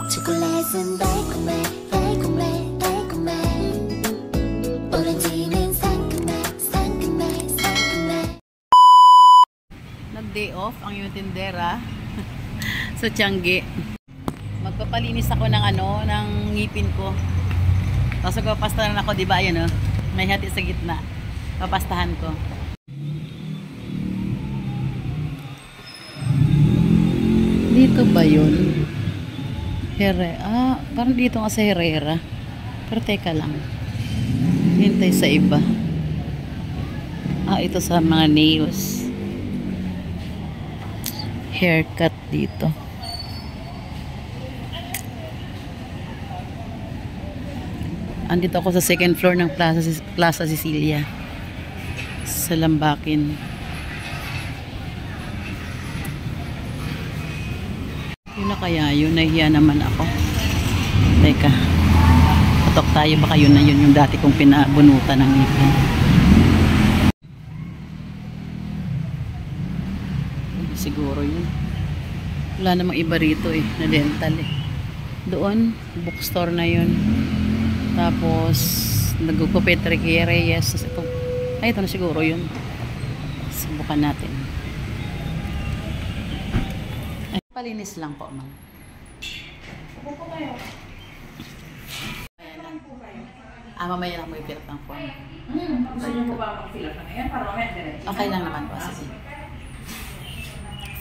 초콜릿은 달콤해 달콤해 달콤해 오렌지는 상큼해 상큼해 상큼해. Nag-day off ang yung tindera sa Tiangge. Magpapalinis ako ng ng ngipin ko. Tapos magpapastahan ako, di ba? Ayan oh. May hati sa gitna. Papastahan ko. Dito ba yun? Parang dito nga sa Herrera. Pero teka lang. Hintay sa iba. Ito sa mga nails. Haircut dito. Andito ako sa second floor ng Plaza Sicilia sa Lambakin. Yun na kaya yun, nahiya naman ako. Teka, patok tayo, baka yun na yun yung dati kong pinabunutan ng ngipin. Siguro yun. Wala namang iba rito na dental Doon, bookstore na yun. Tapos nagugupit Ricky Reyes. Ito na siguro yun. Subukan natin. Palinis lang po, ma'am. Upo po kayo. Ayan lang. Mamaya lang mo i-fill up ng form. Gusto niyo po ba mag-fill up na ngayon? Para mamaya diretso. Okay lang naman po. Sige.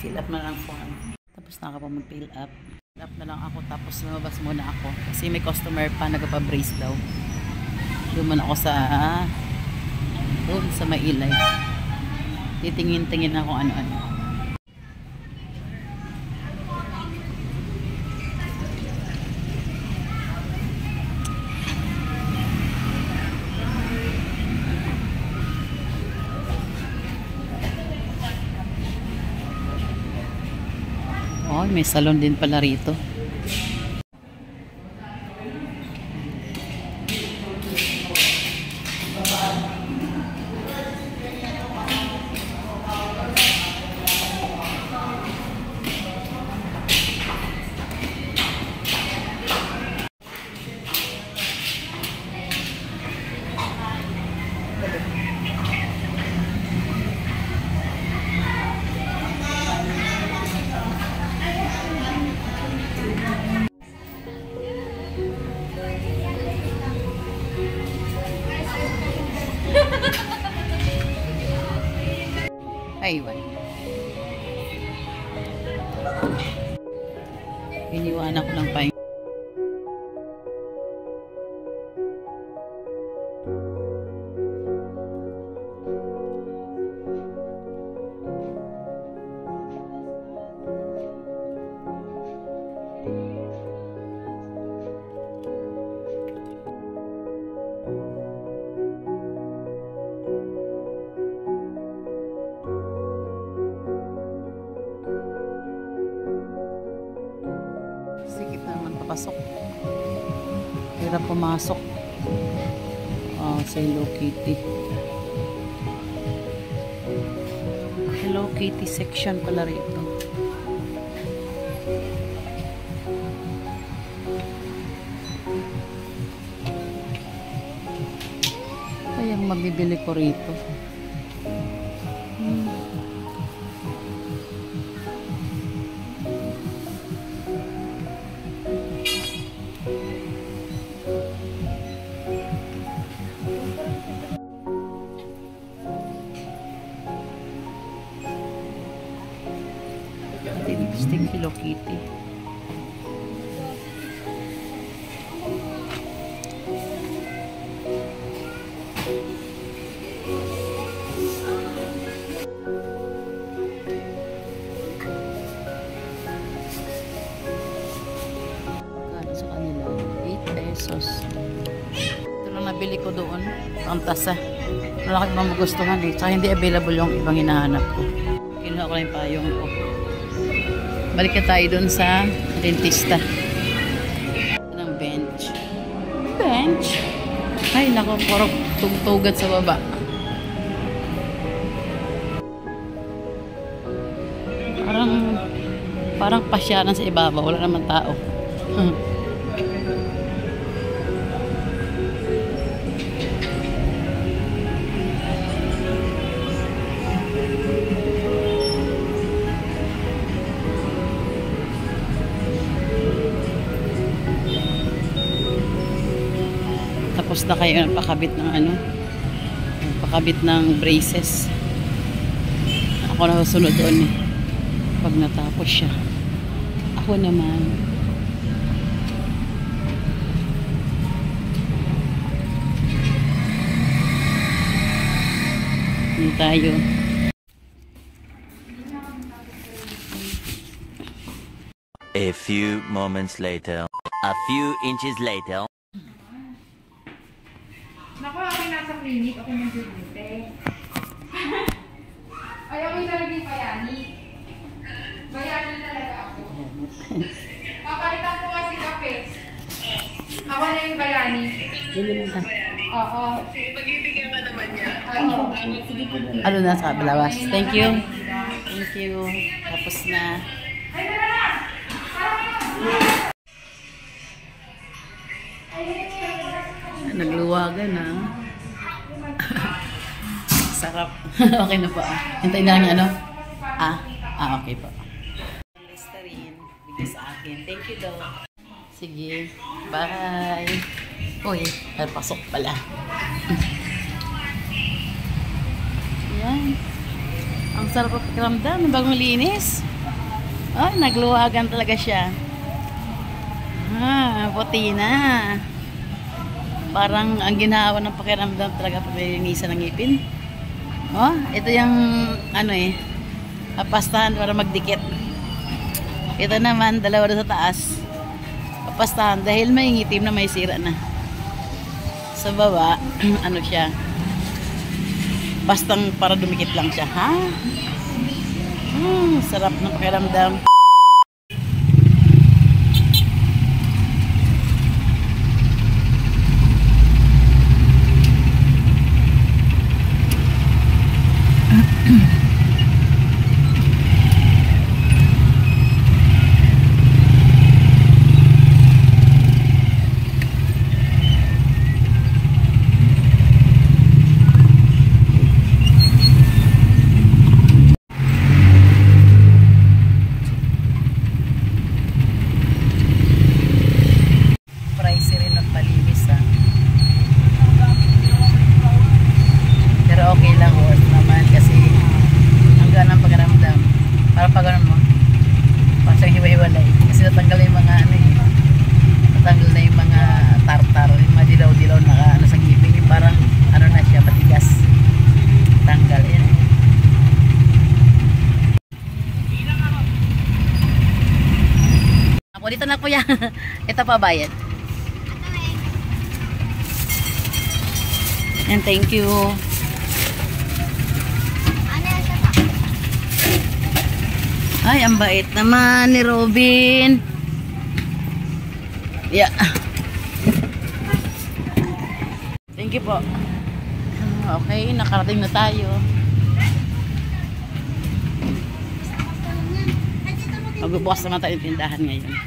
Fill up na lang form. Tapos na ako pa mag-fill up. Fill up na lang ako. Tapos lumabas muna ako. Kasi may customer pa nagpa-brace daw. Duman ako sa Mailay. Titingin-tingin ako ano-ano. May salon din pala rito. Aywan. Iniwanan ko lang pa yung pasok. Hirap pumasok. Sa Hello Kitty. Hello Kitty section pala rito. Kayang mabibili ko rito. Lipstick Hello Kitty. Kano sa kanila? 8 pesos. Ito lang nabili ko doon. Ang tasa. Wala ko ibang magustuhan Tsaka hindi available yung ibang hinahanap ko. Kinuha ko lang yung payong ko. Balik na tayo dun sa dentista. Ng bench. Bench? Ay, naku, parang tugtugat sa baba. Parang pasyanan sa ibabaw. Wala naman tao. Tapos na kayo nagpakabit ng ano, nagpakabit ng braces. Ako na susunod doon eh, pag natapos siya. Ako naman, hindi tayo. A few moments later. A few inches later. Naku, ako yung nasa clinic, ako yung duty. Ay, ako yung talagang bayani. Bayani talaga ako. Papalitan ko kasi kape. Ako na yung bayani. Oo. Pag-ibigyan ka naman niya. Oo. Ano na sa balawas? Thank you. Thank you. Tapos na. Ay, tara na! Nagluwagan na. Sarap. Okay na po. Hintayin na lang yung ano? Okay po. Listerine. Bigay sa akin. Thank you daw. Sige. Bye. Uy, pasok pala. Yan. Ang sarap ang pakiramdam. Bagong linis. Oh, nagluwagan talaga siya. Puti na. Parang ang ginawa ng pakiramdam talaga pag nilinisan ng ngipin. Oh, ito yung ano papastahan para magdikit. Ito naman, dalawa doon sa taas. Papastahan dahil may ngitim na may sira na. Sa baba, ano siya? Pastang para dumikit lang siya. Ha? Sarap ng pakiramdam. Dito na kuya. Ito pa bayad. And thank you. Ay, ang bait naman ni Robin. Yeah. Thank you po. Okay, nakarating na tayo. Magbubukas naman tayo yung tindahan ngayon.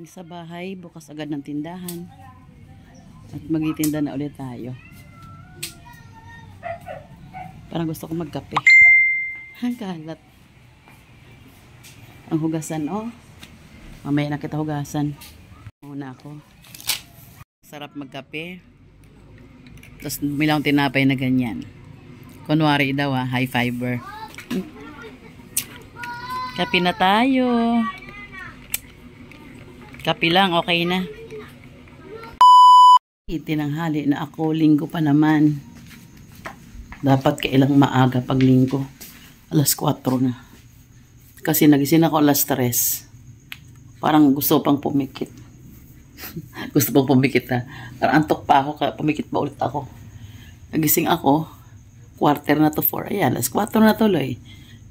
Sa bahay, bukas agad ng tindahan at magtitinda na ulit tayo. Parang gusto ko magkape. Ang kalat. Ang hugasan, mamaya na kita hugasan. Muna ako. Sarap magkape. Tapos milang tinapay na ganyan. Kunwari daw high fiber. Kape na tayo. Kape lang, okay na. Itinanghali na ako, linggo pa naman. Dapat kailang maaga pag linggo. Alas 4 na. Kasi nagising ako alas 3. Parang gusto pang pumikit. Gusto pang pumikit na. Parang antok pa ako, kaya pumikit pa ulit ako. Nagising ako, 3:45. Ayan, alas 4 na tuloy.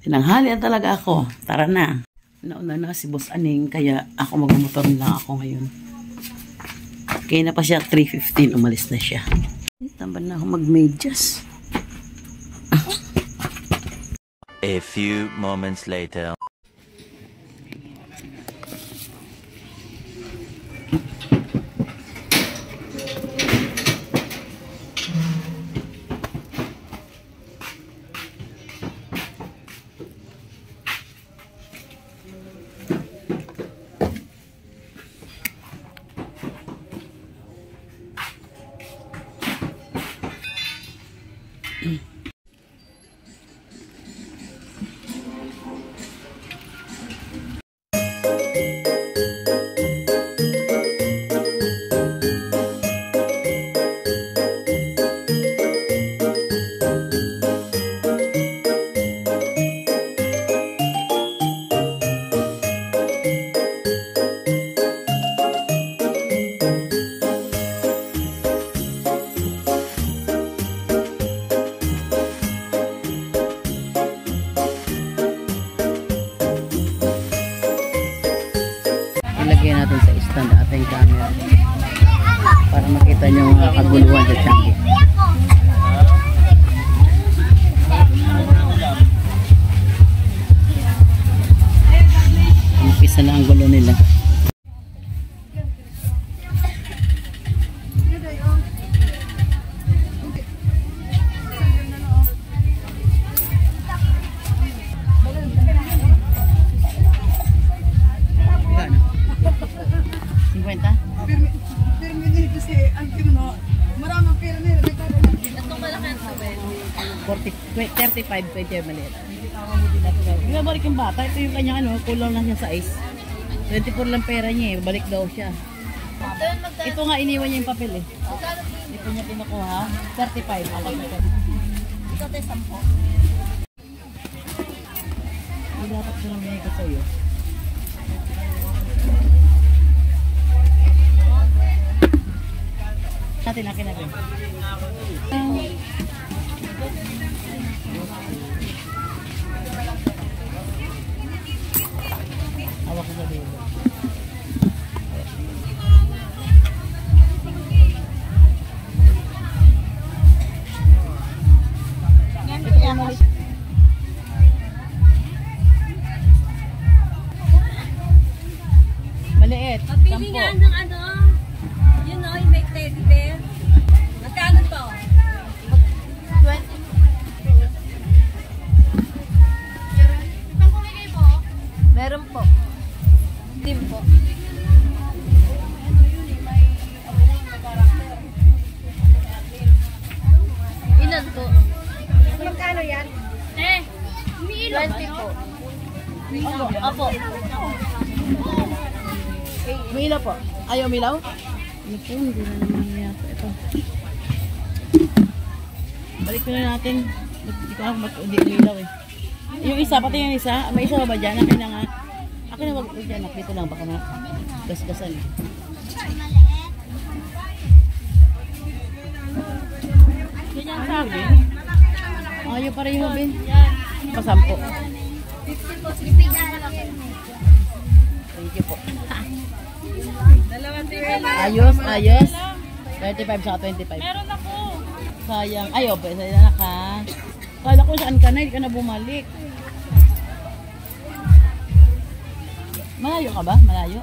Tinanghali talaga ako. Tara na. Nauna na si Boss Aning, kaya ako magmotor lang ako ngayon. Kaya na pa siya 3:15, umalis na siya. Tambal na ako mag-medyas. A few moments later. Ilagay natin sa stand ating camera para makita nyo ang kaguluhan sa Changi. Umpisa na ang gulo nila. $35, 20 maliit. Hindi balik yung bata. Ito yung kanyang ano, kulang lang siya sa size. 24 lang pera niya eh. Balik daw siya. Ito nga iniwan niya yung papel eh. Ito niya pinukuha. 35. Ako na ito. Ito tayo 10. Hindi dapat ko lang binigay ko sa'yo. Natin akin na rin. Hawak ko sa dito. Maliit. Pili nga ng ano, you know, yung may teddy bear. Magkano to? 20. Itong kumigay po? Meron po. Dim po. Ilan po? Magkano yan? Umiilaw 20 po. Opo. Umilaw po. Ayaw umilaw? Ano po, hindi na naman yata ito. Balik ko na natin. Hindi ko alam hindi umilaw eh. Yung isa, pati yung isa. May isa ba dyan? Akin na nga. Akin na wag ko dyan. Dito lang baka na gasgasan eh. Ganyan sa akin. Ayaw pa rin yung bin. Pasampo. 50 po. Lipida na lang. Thank you po. Ayos, ayos. 35 sa 25. Meron ako. Sayang. Ayaw pa, sayang na ka. Kala ko saan ka na, hindi ka na bumalik. Malayo ka ba? Malayo?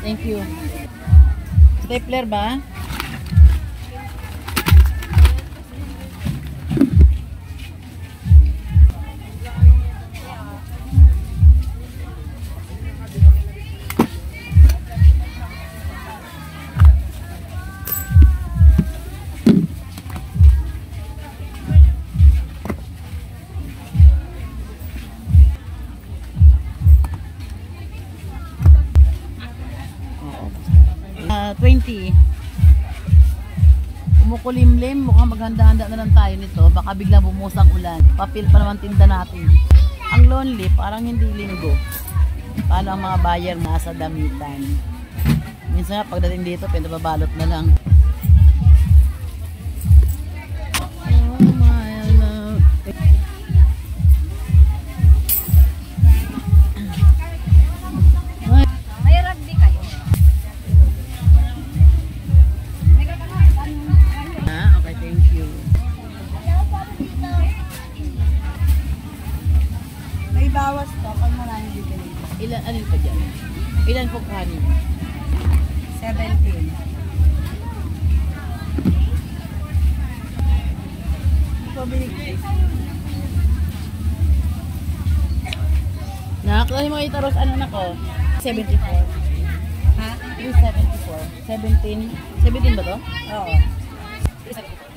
Thank you. Stapler ba? Ah, 20. Umukulimlim, mukhang maghanda-handa na lang tayo nito. Baka biglang bumusang ulan. Papel pa naman tinda natin. Ang lonely, parang hindi linggo. Paano ang mga buyer nasa damitan. Minsan nga pagdating dito, pinababalot na lang. Oh my love. May rugby kayo. honey. 17. Nakakalahin mo kayo taros, ano na ko? 74. Ha? 374. 17. 17 ba to? Oo. 374.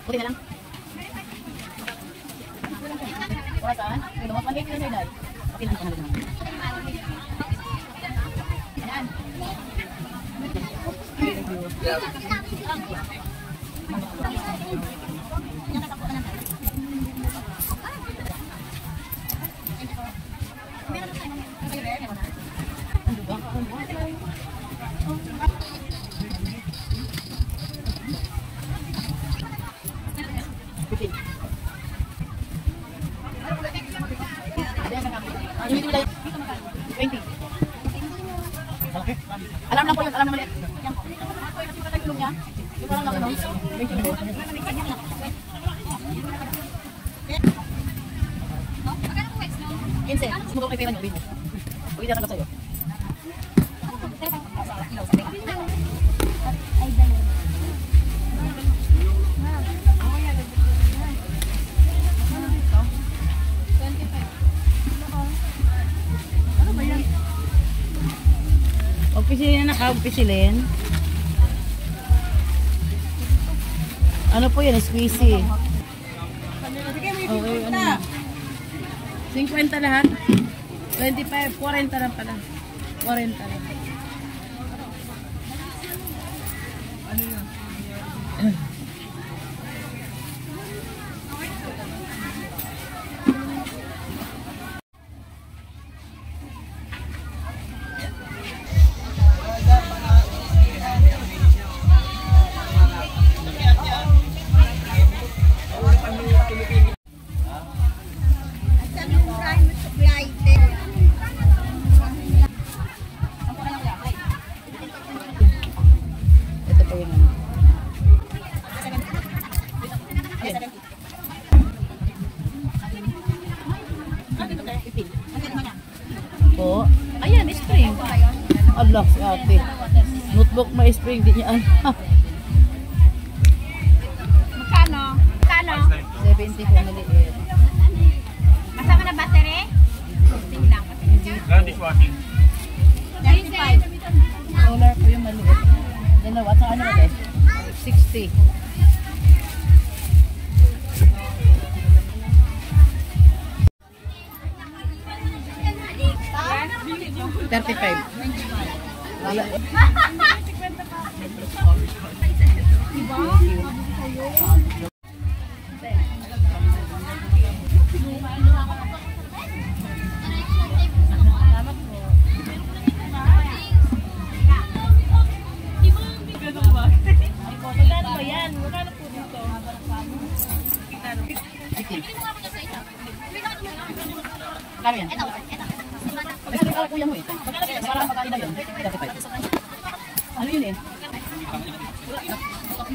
Buti na lang. Wala saan? May lumot. Maliit na sa'yo dahil. Okay lang. Pangalan naman. Ayan. Alam lang po yun, alam na maliit. Yung niya, yung parang lang, 20. Inse, sumugaw kay pera nyo, bino. Uwi na sa'yo. Pisilin na pisilin. Ano po yan? Squeezy. Okay, ano na? 50 lahat? 25, 40 lang pala. 40 lang. Ano yun? Po. Ayan, spring. Allah, si ate. Notebook may spring din yan. Magkano? Magkano? 70 po maliit. Masama na battery? 15 lang. Dishwashing. 95. Solar po yung maliit. Dalawa. At saka ano ba 60. 35. Wala. Kano yan? Kasi kala kuya mo eh. Parang pagkain na yun. 35. Ano yun eh?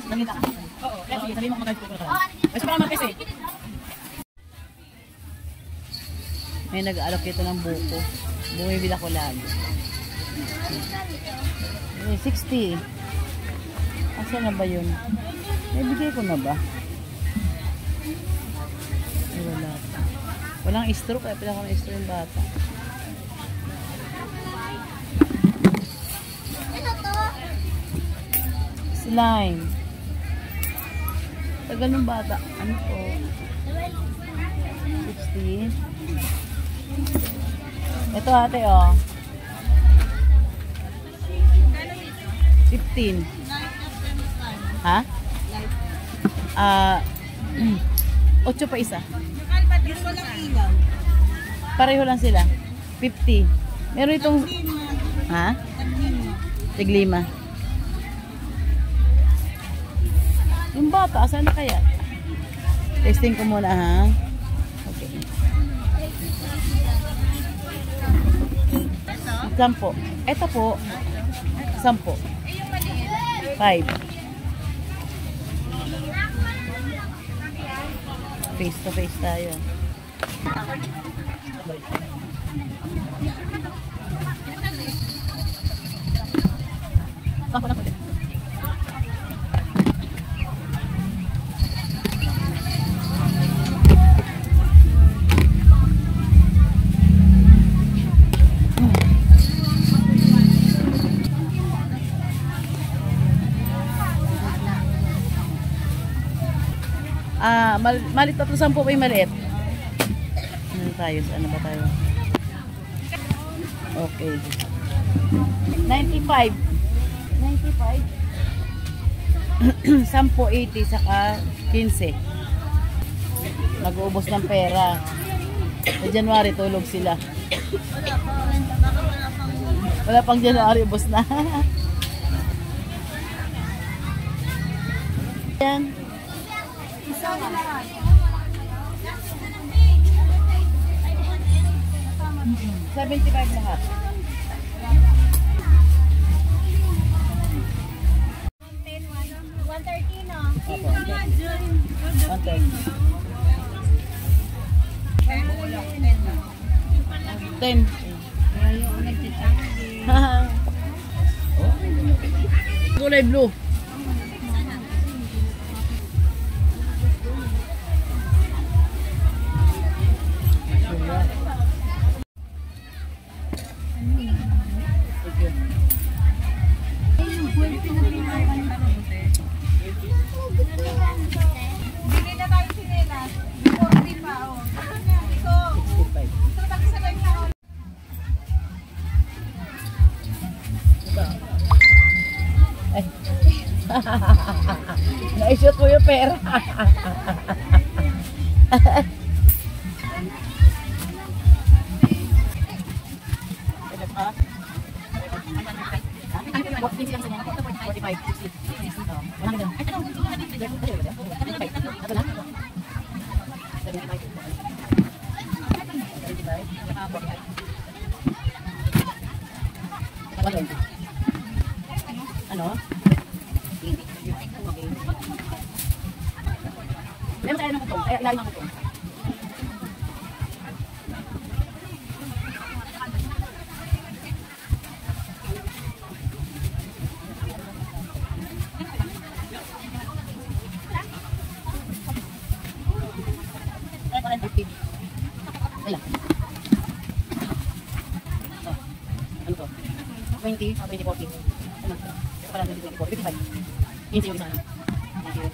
Namita ka? Oo. Sige, sabihin mo kung magkano ko. Mas parang magkasi eh. May nag-aalok dito ng buko. Bumibila ko lagi. 60. Asa na ba yun? May bigay ko na ba? Ay, wala pa. Walang istro, kaya pila ko na istro yung bata. Slime. Tagal ng bata. Ano po? 60. Ito ate oh. 15. Ha? 8 pa isa. Pareho lang sila. 50. Meron itong... Ha? Tiglima. Yung bata, saan na kaya? Testing ko muna ha. Okay. 10. Ito po. 10. 5. Face to face tayo. Malit na 10 po ba yung maliit? Ano tayo? Ano ba tayo? Okay. 95. 10, 80, saka 15. Mag-uubos ng pera. Sa January, tulog sila. Wala pang January, ubos na. Yan. 75 lahat. 130 no? 10. Kulay blue. Bili na tayo sinelas. 40 pa, oh. Ito. 65. Ito, tagsagay na ako. Ay. Na-shoot ko yung pera. Ano? Meron tayo ng butong. Ay, ilalim ng butong. Ayan. Ano to? 20, 20, 40. Ano? Ito pala 20, 40, 55. 15 yung isa. Thank you.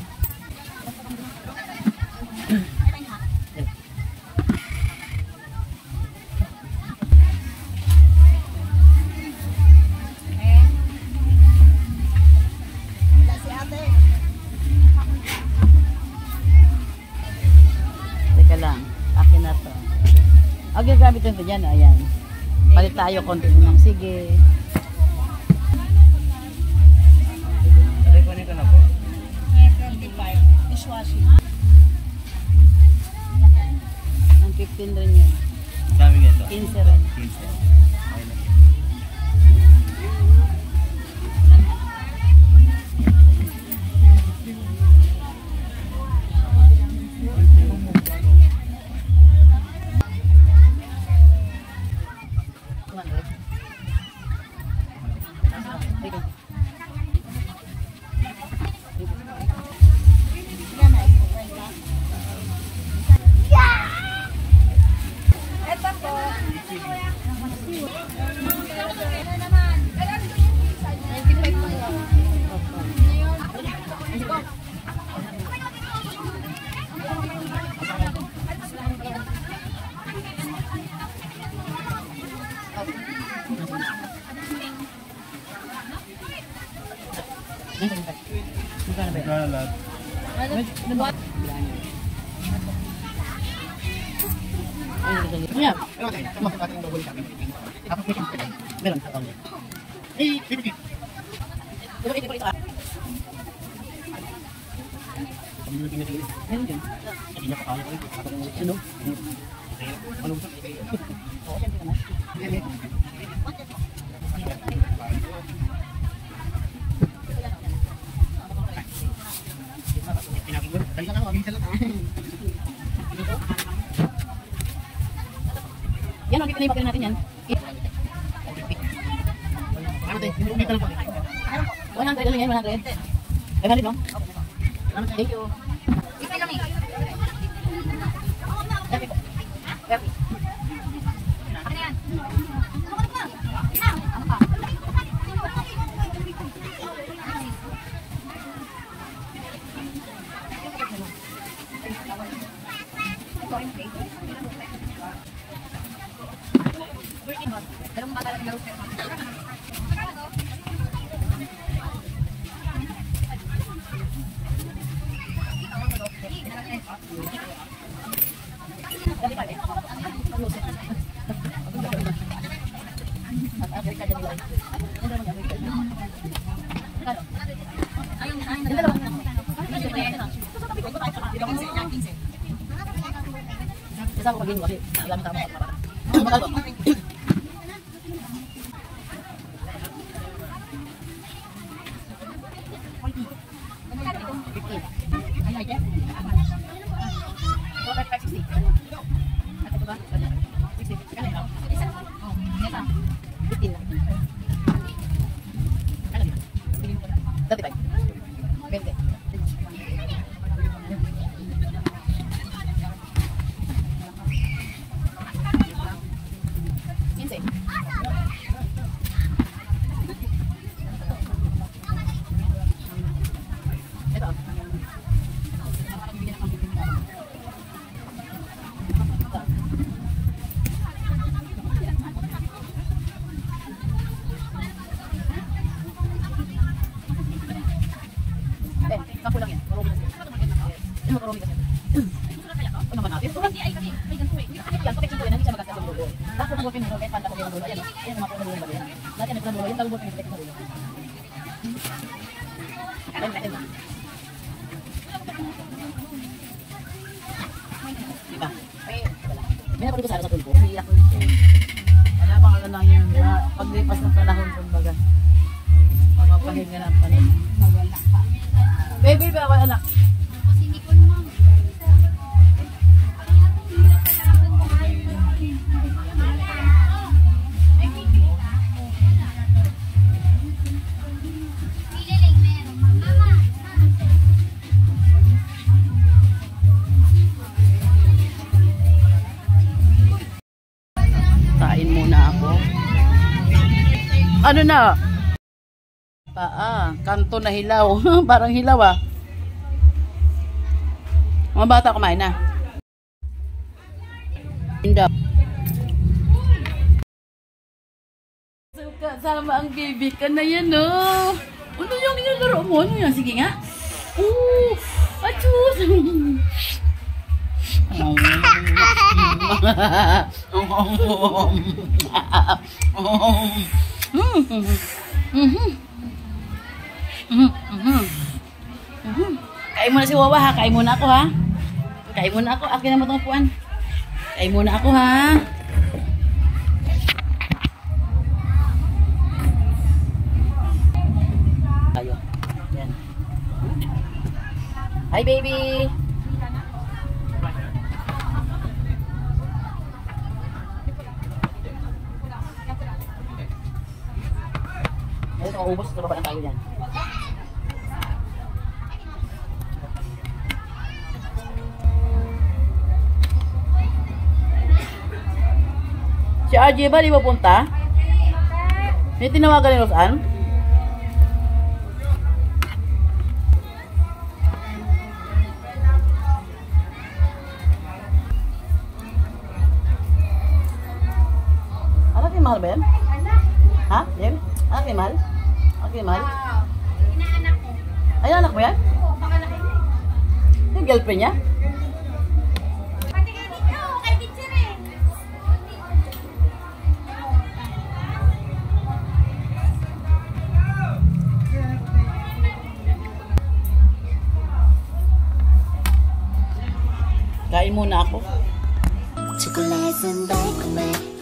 Teka lang. Akin na to. Okay, gamit ito dyan. Ayan. Palit tayo konti ng sige. Kunin ko na po. 25. Dishwashing. Ang 15 rin yun. Dami ganito. 15 rin. 15. Ito po. Kalat. Yeah. Meron sa taon. Eh, pipit. Meron din. Hindi niya pa kaya ko. Ano? Malungkot. Oo, siyempre naman. Pinakinggan. Dali ka na, mabilis lang. Yan, makikita na yung papel natin yan. Ano tayo? Hindi ka lang pa. 100 lang yan, 100. 500, no? Thank you. Isa lang eh. Happy po. Happy. Ano yan? Dalawang bata lang laro pero Isa ako pag-inom kasi alam tama ka para. Bakal ko. Kapo lang yan. Marumi kasi. Marumi kasi. Ano naman natin? Yan, protection ko yan. Hindi siya magastos ng dulo. Tapos ang gulpin nyo, kahit panta ko yung dulo. Ayan, yan ang mga dulo yung dulo. Lahat yan ang dulo. Yung talbot yung protection ng dulo. Ayan, ayan. Diba? May napalito sa araw sa tulpo. Wala bang ano lang yun. Paglipas ng panahon, kumbaga. Pagpapahinga ng panahon. Baby, ba ako anak? Kain muna ako. Ano na? Kanto na hilaw. Parang hilaw ah. Mga bata kumain na. Hindi. Suka sama ang baby ka na yan oh. Ano yung nilalaro mo? Ano yan? Sige nga. Achus. Kain muna si Wawa ha. Kain muna ako ha. Kain muna ako. Akin na mo itong upuan. Kain muna ako ha. Ayo. Yan. Hi baby. Ito, ubos sa baba ng tayo dyan. Si RJ ba di ba punta? May tinawagan ni Rosan? Anak ni Mahal ba yan? Ha? Yan? Anak ni Mahal? Anak ni Mahal? Inaanak ko. Ay, anak mo yan? girlfriend niya? Pati kay dito, kay teacher eh. Kain muna ako. 초콜릿은 달콤해